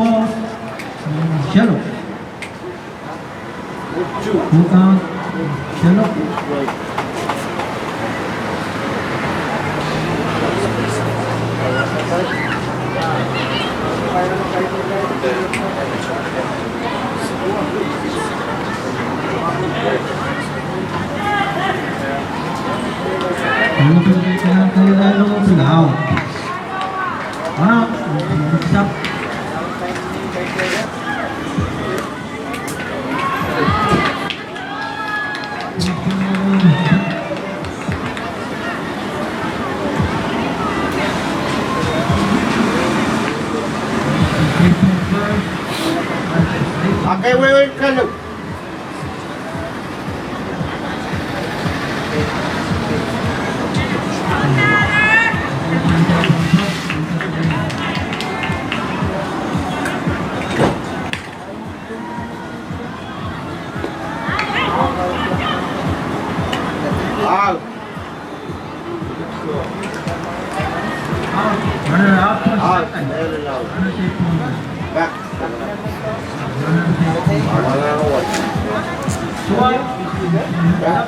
ball. Shallow. Full count. Shallow. Ano pinagkailangan kayo lalo sila out? Ano? Mix up. Okay, wait, kind of. Runner out for Out. second. Very loud. Runner take point. Back. Runner take point. Swat. Back.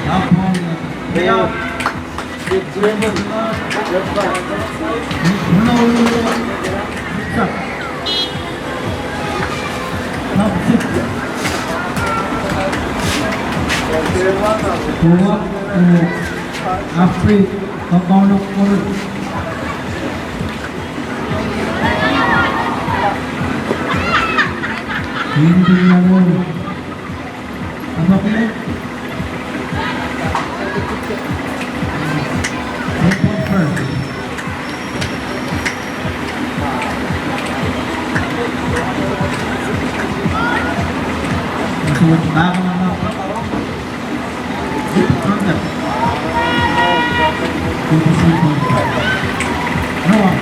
Up on the out. No. Mix up. Up six. Go up after compound of four. Hindi na mo. Ano ko yun? 10 point first. Masuwag baka mga contact. 26 points. No one.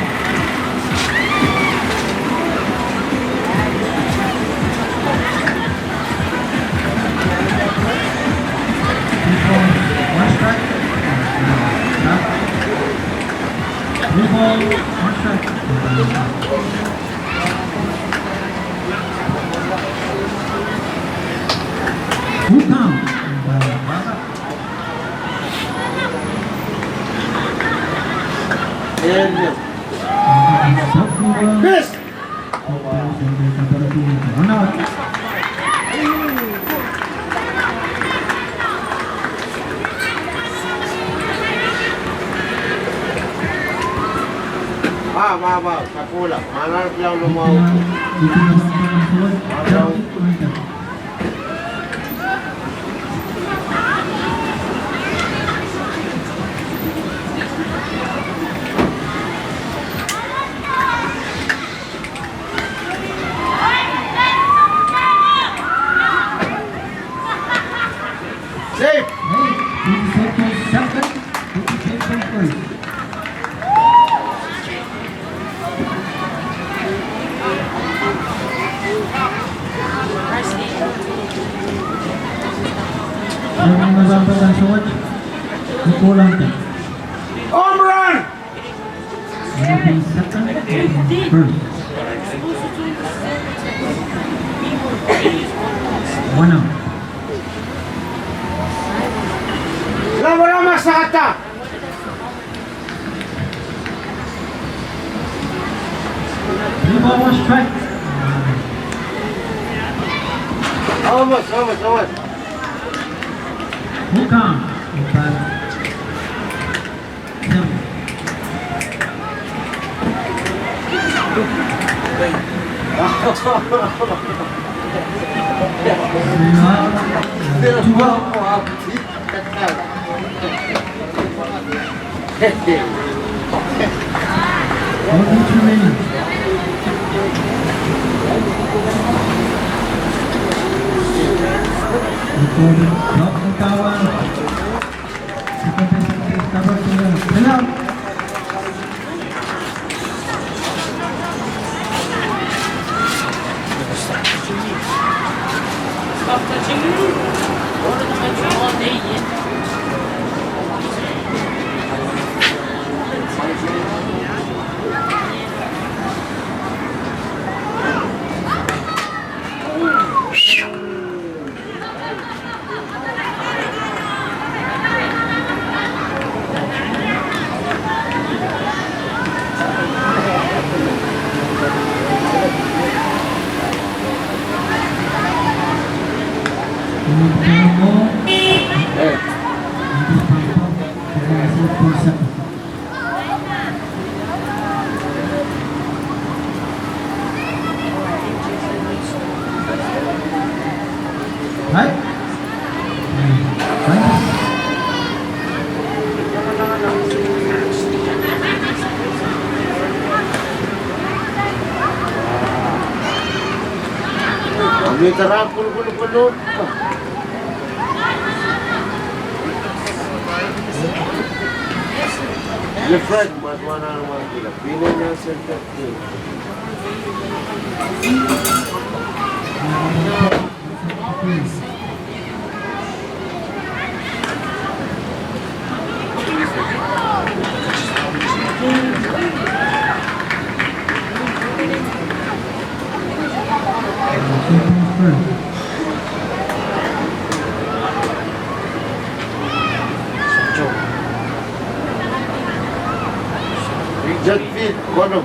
One strike. Blue ball, one strike. Full count. Chris! One out. Sa kulang. Manarap lang lumaw. Dito naman po ang suwad. Safe! Hey, 27 point second, 27 point first. Yung mga nababag ang suwad, kukulang ka. Home run! Ano ba yung second, first. One out. Lama-lama sa kata! Three ball, one strike. Awas. Full count. Empat. Enam. Lima. Dua. One minute remaining. Recording. Drop ng kawan. Second base, cover to the out. Tingnan mo. Eh, Hindi pa po. Kaya sa pusa ko. Right? Right? kami tarang kulo-kulo-kulo. Lefred, mas mana naman sila. Pino niya sa Lefred. Jet feed, kono.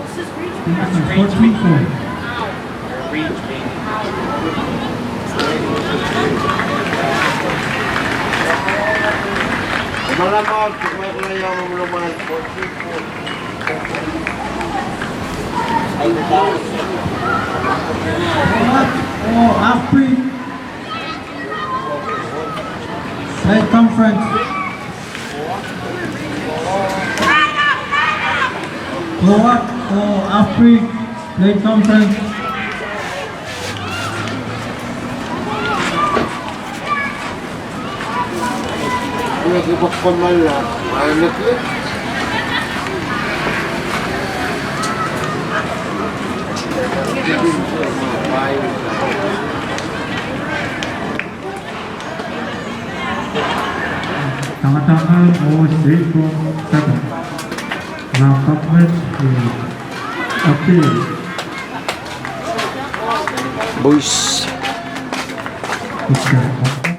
Malamang, may kaya mo naman. Oh, Afri. Side conference. Go up. Oh, Afri. Late conference. Nagibakpamal na. Ay, nakit. Tama-tama o 3-7. Knockout match is appeal. Boys. It's